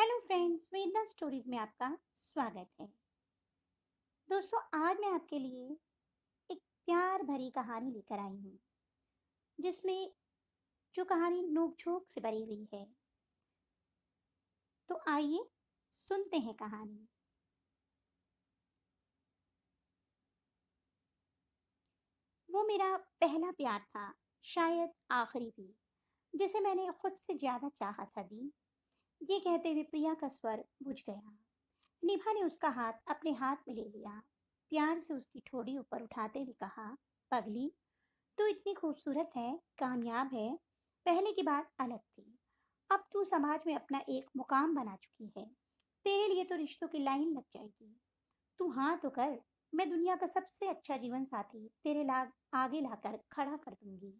Hello friends, वेदना stories में आपका स्वागत है। दोस्तों, आज मैं आपके लिए एक प्यार भरी कहानी लेकर आई हूँ, जिसमें जो कहानी नोक झोंक से भरी हुई है। तो आइए सुनते हैं कहानी। वो मेरा पहला प्यार था, शायद आखिरी भी, जिसे मैंने खुद से ज्यादा चाहा था। दी, ये कहते हुए प्रिया का स्वर बुझ गया। निभा ने उसका हाथ अपने हाथ में ले लिया, प्यार से उसकी ठोड़ी ऊपर उठाते हुए कहा, पगली, तू इतनी खूबसूरत है, कामयाब है। पहले की बात अलग थी, अब तू समाज में अपना एक मुकाम बना चुकी है। तेरे लिए तो रिश्तों की लाइन लग जाएगी। तू हाँ तो कर, मैं दुनिया का सबसे अच्छा जीवन साथी तेरे लाग आगे लाकर खड़ा कर दूंगी।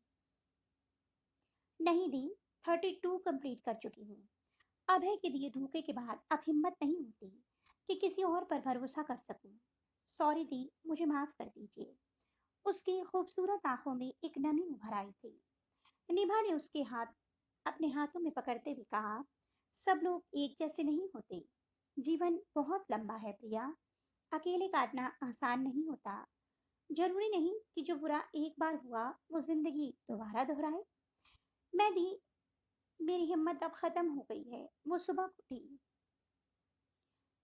नहीं दी, 32 कंप्लीट कर चुकी हूँ। अभय के दिए धोखे के बाद अब हिम्मत नहीं होती कि किसी और पर भरोसा कर सकूं। सॉरी दी, मुझे माफ कर दीजिए। उसकी खूबसूरत आंखों में एक नमी उभर आई थी। निभा ने उसके हाथ अपने हाथों में पकड़ते हुए कहा, सब लोग एक जैसे नहीं होते। जीवन बहुत लंबा है प्रिया, अकेले काटना आसान नहीं होता। जरूरी नहीं कि जो बुरा एक बार हुआ वो जिंदगी दोबारा दोहराए। मैं दी, मेरी हिम्मत अब खत्म हो गई है। वो सुबह उठी।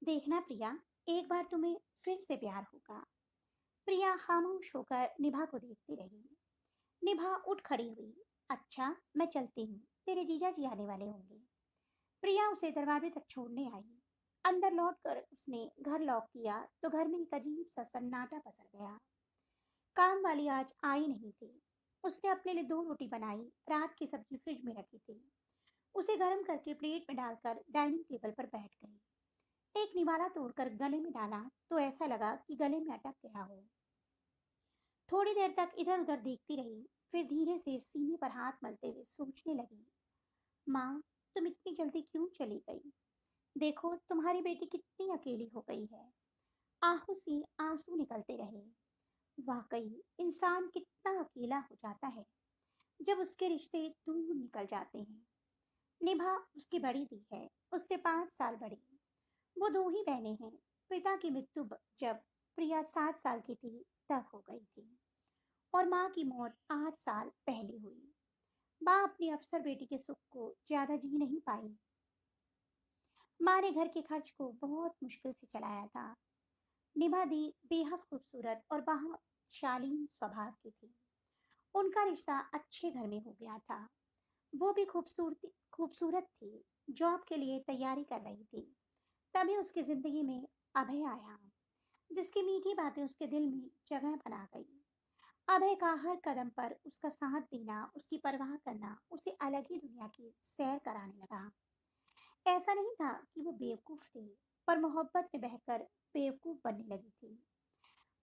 देखना प्रिया, एक बार तुम्हें फिर से प्यार होगा। प्रिया खामोश होकर निभा को देखती रही। निभा उठ खड़ी हुई। अच्छा, मैं चलती हूँ, तेरे जीजा जी आने वाले होंगे। प्रिया उसे दरवाजे तक छोड़ने आई। अंदर लौटकर उसने घर लॉक किया तो घर में एक अजीब सा सन्नाटा पसर गया। काम वाली आज आई नहीं थी। उसने अपने लिए 2 रोटी बनाई, रात की सब्जी फ्रिज में रखी थी। उसे गर्म करके प्लेट में डालकर डाइनिंग टेबल पर बैठ गई। एक निवाला तोड़कर गले में डाला तो ऐसा लगा कि गले में अटक गया हो। थोड़ी देर तक इधर उधर देखती रही, फिर धीरे से सीने पर हाथ मलते हुए सोचने लगी, माँ, तुम इतनी जल्दी क्यों चली गई? देखो तुम्हारी बेटी कितनी अकेली हो गई है। आंखों से आंसू निकलते रहे। वाकई इंसान कितना अकेला हो जाता है जब उसके रिश्ते दूर निकल जाते हैं। निभा उसकी बड़ी दी है, उससे 5 साल बड़ी। वो 2 ही बहनें हैं। पिता की मृत्यु जब प्रिया 7 साल की थी तब हो गई थी, और माँ की मौत 8 साल पहले हुई। माँ अपनी अफसर बेटी के सुख को ज्यादा जी नहीं पाई। माँ ने घर के खर्च को बहुत मुश्किल से चलाया था। निभा दी बेहद खूबसूरत और बहुत शालीन स्वभाव की थी। उनका रिश्ता अच्छे घर में हो गया था। वो भी खूबसूरती खूबसूरत थी, जॉब के लिए तैयारी कर रही थी। तभी उसकी जिंदगी में अभय आया, जिसकी मीठी बातें उसके दिल में जगह बना गई। अभय का हर कदम पर उसका साथ देना, उसकी परवाह करना उसे अलग ही दुनिया की सैर कराने लगा। ऐसा नहीं था कि वो बेवकूफ थी, पर मोहब्बत में बहकर बेवकूफ बनने लगी थी।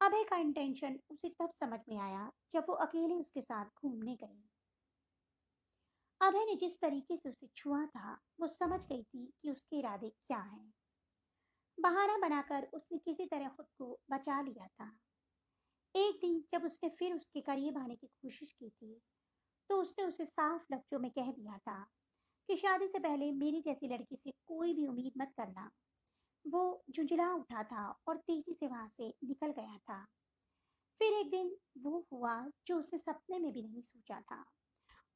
अभय का इंटेंशन उसे तब समझ में आया जब वो अकेले उसके साथ घूमने गई। अभय ने जिस तरीके से उसे छुआ था, वो समझ गई थी कि उसके इरादे क्या हैं। बहाना बनाकर उसने किसी तरह खुद को बचा लिया था। एक दिन जब उसने फिर उसके करीब आने की कोशिश की थी, तो उसने उसे साफ लफ्जों में कह दिया था कि शादी से पहले मेरी जैसी लड़की से कोई भी उम्मीद मत करना। वो झुंझला उठा था और तेजी से वहां से निकल गया था। फिर एक दिन वो हुआ जो उसने सपने में भी नहीं सोचा था।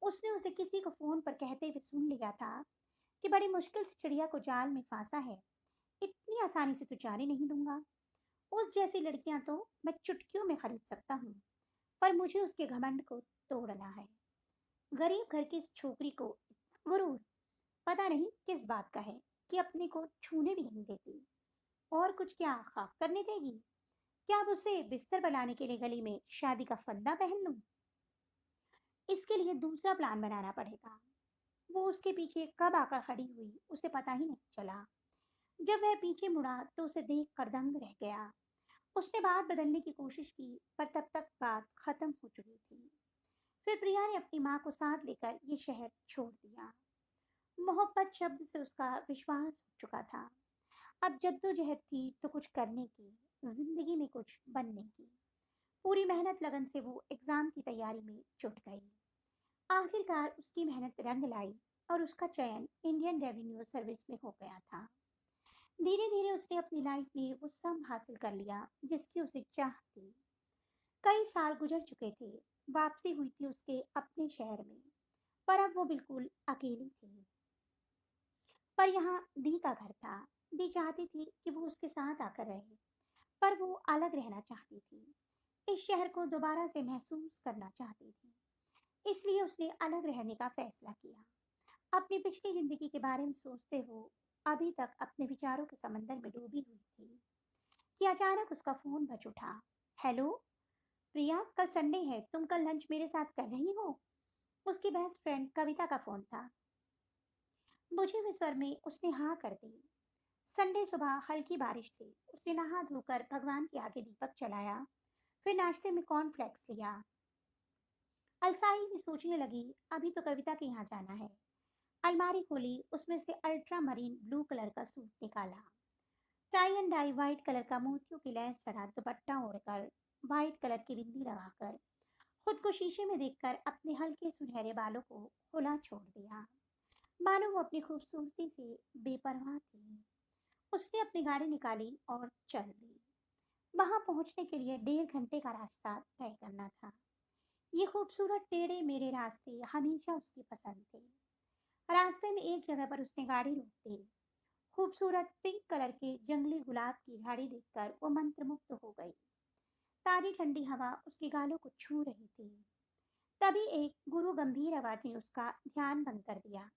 उसने उसे किसी को फोन पर कहते हुए सुन लिया था कि बड़ी मुश्किल से चिड़िया को जाल में फांसा है, इतनी आसानी से तो जाने नहीं दूंगा। उस जैसी लड़कियां तो मैं चुटकियों में खरीद सकता हूँ, पर मुझे उसके घमंड को तोड़ना है। गरीब घर की इस छोकरी को इतना गुरूर, पता नहीं किस बात का है कि अपने को छूने भी नहीं देती। और कुछ क्या खाक करने देगी? क्या अब उसे बिस्तर बनाने के लिए गली में शादी का फंदा पहन लूं? इसके लिए दूसरा प्लान बनाना पड़ेगा। वो उसके पीछे कब आकर खड़ी हुई उसे पता ही नहीं चला। जब वह पीछे मुड़ा तो उसे देख कर दंग रह गया। उसने बात बदलने की कोशिश की, पर तब तक बात खत्म हो चुकी थी। फिर प्रिया ने अपनी माँ को साथ लेकर ये शहर छोड़ दिया। मोहब्बत शब्द से उसका विश्वास हो चुका था। अब जद्दोजहद थी तो कुछ करने की, जिंदगी में कुछ बनने की। पूरी मेहनत लगन से वो एग्जाम की तैयारी में जुट गई। आखिरकार उसकी मेहनत रंग लाई। और उसका चयन इंडियन रेवेन्यू सर्विस में हो गया था। धीरे धीरे उसने अपनी लाइफ में वो सब हासिल कर लिया जिसकी उसे चाह थी। कई साल गुजर चुके थे। वापसी हुई थी उसके अपने शहर में, पर अब वो बिल्कुल अकेली थी। पर यहाँ दी का घर था। दी चाहती थी कि वो उसके साथ आकर रहे, पर वो अलग रहना चाहती थी। इस शहर को दोबारा से महसूस करना चाहती थी। इसलिए उसने अलग रहने का फैसला किया। अपनी पिछली जिंदगी के बारे में सोचते हुए अभी तक अपने विचारों के समंदर में डूबी हुई थी कि अचानक उसका फोन बज उठा। हेलो प्रिया, कल संडे है, तुम कल लंच मेरे साथ कर रही हो? उसकी बेस्ट फ्रेंड कविता का फोन था। बुझे हुए स्वर में उसने हाँ कर दी। संडे सुबह हल्की बारिश थी। उसने नहा धोकर भगवान के आगे दीपक जलाया, फिर नाश्ते में कॉर्नफ्लेक्स लिया। अलसाई भी सोचने लगी, अभी तो कविता के यहाँ जाना है। अलमारी खोली, उसमें से अल्ट्रा मरीन ब्लू कलर का सूट निकाला। Tie and dye white colour का मोतियों की लैस चढ़ा दुपट्टा ओढ़कर, व्हाइट कलर की बिंदी लगाकर, खुद को शीशे में देखकर अपने हल्के सुनहरे बालों को खुला छोड़ दिया, मानो वो अपनी खूबसूरती से बेपरवाह थी। उसने अपनी गाड़ी निकाली और चल दी। वहां पहुंचने के लिए 1.5 घंटे का रास्ता तय करना था। ये खूबसूरत टेढ़े मेढ़े रास्ते हमेशा उसकी पसंद थे। रास्ते में एक जगह पर उसने गाड़ी रोक दी। खूबसूरत पिंक कलर के जंगली गुलाब की झाड़ी देखकर वो मंत्रमुग्ध हो गई। ताजी ठंडी हवा उसके गालों को छू रही थी। तभी एक गुरु गंभीर आवाज ने उसका ध्यान भंग कर दिया।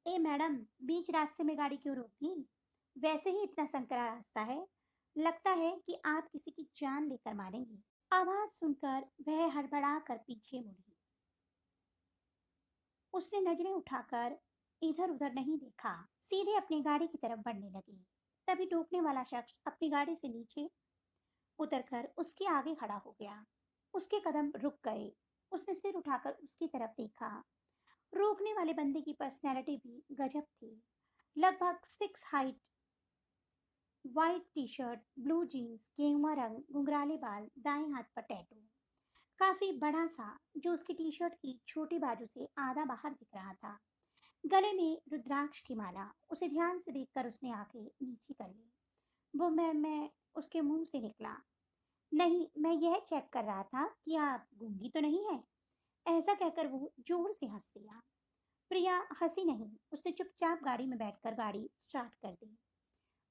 ए मैडम, बीच रास्ते में गाड़ी क्यों रोक दी? वैसे ही इतना संकरा रास्ता है, लगता है कि आप किसी की जान लेकर मारेंगी। आवाज सुनकर वह हड़बड़ा कर पीछे मुड़ी। उसने नजरें उठाकर इधर उधर नहीं देखा, सीधे अपनी गाड़ी की तरफ बढ़ने लगी। तभी टोकने वाला शख्स अपनी गाड़ी से नीचे उतरकर उसके आगे खड़ा हो गया। उसके कदम रुक गए। उसने सिर उठाकर उसकी तरफ देखा। रोकने वाले बंदे की पर्सनैलिटी भी गजब थी। लगभग 6 height, white T shirt, blue jeans, गेहुआ रंग, घुंघराले बाल, दाएं हाथ पर टैटू, काफी बड़ा सा, जो उसकी टी शर्ट की छोटी बाजू से आधा बाहर दिख रहा था। गले में रुद्राक्ष की माला। उसे ध्यान से देखकर उसने आंखें नीची कर ली। वो मैं उसके मुंह से निकला। नहीं, मैं यह चेक कर रहा था कि आप गूंगी तो नहीं है। ऐसा कहकर वो जोर से हंस दिया। प्रिया हंसी नहीं, उसने चुपचाप गाड़ी में बैठकर गाड़ी स्टार्ट कर दी।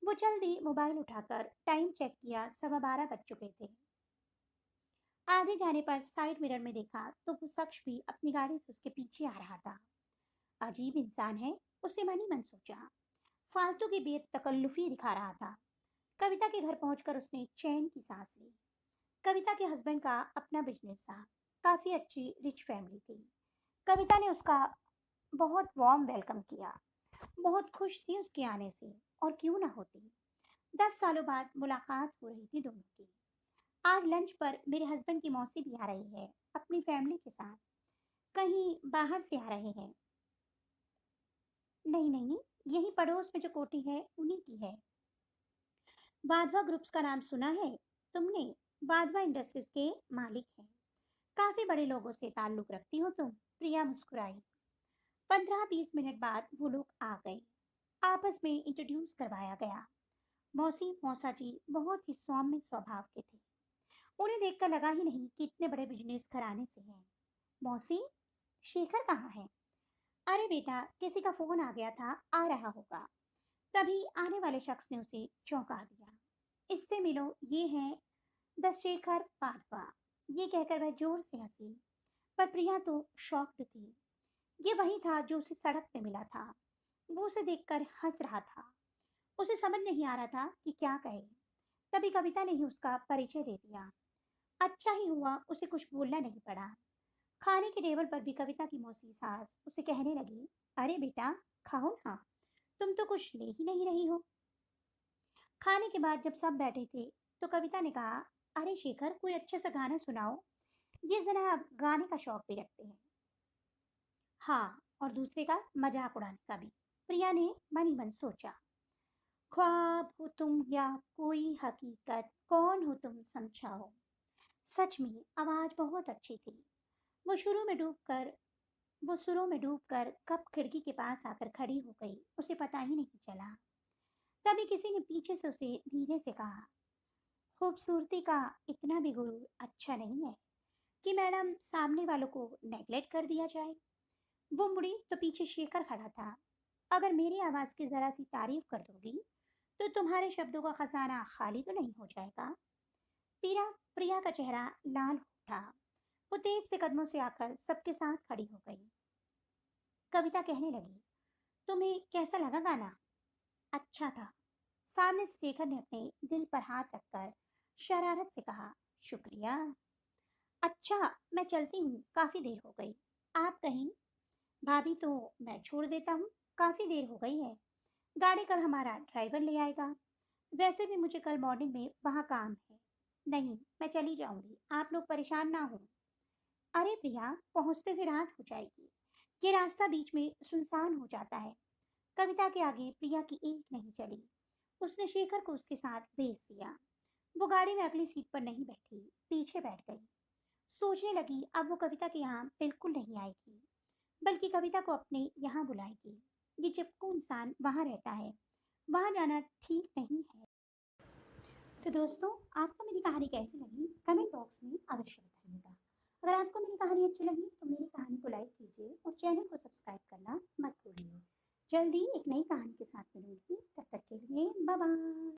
वो जल्दी मोबाइल उठाकर टाइम चेक किया, 12:15 बज चुके थे। आगे जाने पर साइड मिरर में देखा तो वो शख्स भी अपनी गाड़ी से उसके पीछे आ रहा था। अजीब इंसान है, उसने मन ही मन सोचा। फालतू की बेतकल्लुफी दिखा रहा था। कविता के घर पहुंचकर उसने चैन की सांस ली। कविता के हस्बैंड का अपना बिजनेस था। काफी अच्छी रिच फैमिली थी। कविता ने उसका बहुत वार्म वेलकम किया। बहुत खुश थी उसके आने से, और क्यों ना होती। 10 सालों बाद मुलाकात हो रही थी दोनों की। आज लंच पर मेरे हस्बैंड की मौसी भी आ रही है, अपनी फैमिली के साथ। कहीं बाहर से आ रहे हैं। नहीं नहीं, यही पड़ोस में जो कोठी है उन्हीं की है। वाधवा ग्रुप्स का नाम सुना है तुमने? वाधवा इंडस्ट्रीज के मालिक हैं। काफी बड़े लोगों से ताल्लुक रखती हो तुम। प्रिया मुस्कुराई। 15-20 मिनट बाद वो लोग आ गए। आपस में इंट्रोड्यूस करवाया गया। मौसी मौसा जी बहुत ही सौम्य स्वभाव के थे। उन्हें देखकर लगा ही नहीं कि इतने बड़े बिजनेस घराने से हैं। मौसी, शेखर कहाँ है? अरे बेटा, किसी का फोन आ गया था, आ रहा होगा। तभी आने वाले शख्स ने उसे चौंका दिया। इससे मिलो, ये हैं द शेखर पाधवा। ये कहकर वह जोर से हंसी। पर प्रिया तो शॉक्ड थी। ये वही था जो उसे सड़क पे मिला था। वो उसे देखकर हंस रहा था। उसे समझ नहीं आ रहा था कि क्या कहे। तभी कविता ने ही उसका परिचय दे दिया। अच्छा ही हुआ उसे कुछ बोलना नहीं पड़ा। खाने के टेबल पर भी कविता की मौसी सास उसे कहने लगी, अरे बेटा, खाओ ना, तुम तो कुछ ले ही नहीं रही हो। खाने के बाद जब सब बैठे थे तो कविता ने कहा, अरे शेखर, कोई अच्छा सा गाना सुनाओ। ये जरा गाने का शौक भी रखते हैं। हाँ, और दूसरे का मजाक उड़ाने का भी। प्रिया ने मन ही मन सोचा। ख्वाब हो तुम या कोई हकीकत, कौन हो तुम समझाओ। सच में आवाज बहुत अच्छी थी। वो शुरू में डूब कर वो सुरों में डूबकर कब खिड़की के पास आकर खड़ी हो गई, उसे पता ही नहीं चला। तभी किसी ने पीछे से उसे धीरे से कहा, खूबसूरती का इतना भी गुरूर अच्छा नहीं है कि मैडम सामने वालों को नेगलेक्ट कर दिया जाए। वो मुड़ी तो पीछे शेखर खड़ा था। अगर मेरी आवाज की जरा सी तारीफ कर दोगी तो तुम्हारे शब्दों का खजाना खाली तो नहीं हो जाएगा। पीरा प्रिया का चेहरा लाल हो उठा। वो तेज से कदमों से आकर सबके साथ खड़ी हो गई। कविता कहने लगी, तुम्हें कैसा लगा गाना? अच्छा था। सामने से शेखर ने अपने दिल पर हाथ रखकर शरारत से कहा, शुक्रिया। अच्छा, मैं चलती हूँ, काफी देर हो गई। आप कहीं? भाभी तो मैं छोड़ देता हूँ, काफी देर हो गई है। गाड़ी कल हमारा ड्राइवर ले आएगा। वैसे भी मुझे कल मॉर्निंग में वहाँ काम है। नहीं, मैं चली जाऊंगी, आप लोग परेशान ना हो। अरे प्रिया, पहुंचते हुए रात हो जाएगी। ये रास्ता बीच में सुनसान हो जाता है। कविता के आगे प्रिया की एक नहीं चली। उसने शेखर को उसके साथ भेज दिया। वो गाड़ी में अगली सीट पर नहीं बैठी, पीछे बैठ गई। सोचने लगी अब वो कविता के यहाँ बिल्कुल नहीं आएगी, बल्कि कविता को अपने यहाँ बुलाएगी। ये जब को इंसान वहाँ रहता है, वहाँ जाना ठीक नहीं है। तो दोस्तों, आपको मेरी कहानी कैसी लगी कमेंट बॉक्स में अवश्य बताइएगा। अगर आपको मेरी कहानी अच्छी लगी तो मेरी कहानी को लाइक कीजिए और चैनल को सब्सक्राइब करना मत भूलिए। जल्दी एक नई कहानी के साथ मिलूंगी, तब तक के लिए बाय बाय।